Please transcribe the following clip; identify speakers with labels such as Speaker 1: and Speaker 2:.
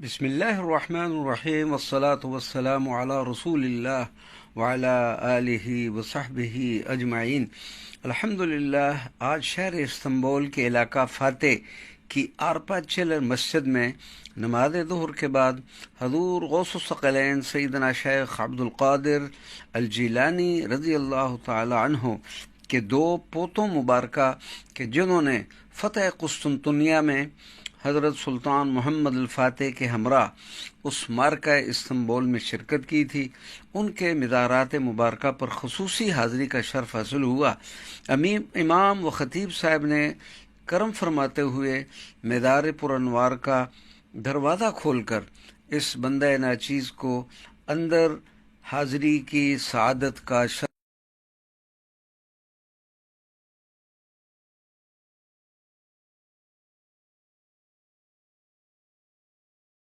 Speaker 1: بسم اللہ الرحمن الرحیم والصلاة والسلام علی رسول اللہ وعلی آلہ وصحبہ اجمعین۔ الحمدللہ آج شہر استنبول کے علاقہ فاتح کی آرپا چلر مسجد میں نماز ظہر کے بعد حضور غوث الثقلین سیدنا شیخ عبدالقادر الجیلانی رضی اللہ تعالی عنہ کے دو پوتوں مبارکہ کہ جنہوں نے فتح قسطنطنیہ میں حضرت سلطان محمد الفاتح کے ہمراہ اس معرکہ استنبول میں شرکت کی تھی، ان کے مزارات مبارکہ پر خصوصی حاضری کا شرف حاصل ہوا۔ امام و خطیب صاحب نے کرم فرماتے ہوئے مزار پر انوار کا دروازہ کھول کر اس بندہ ناچیز کو اندر حاضری کی سعادت کا شرف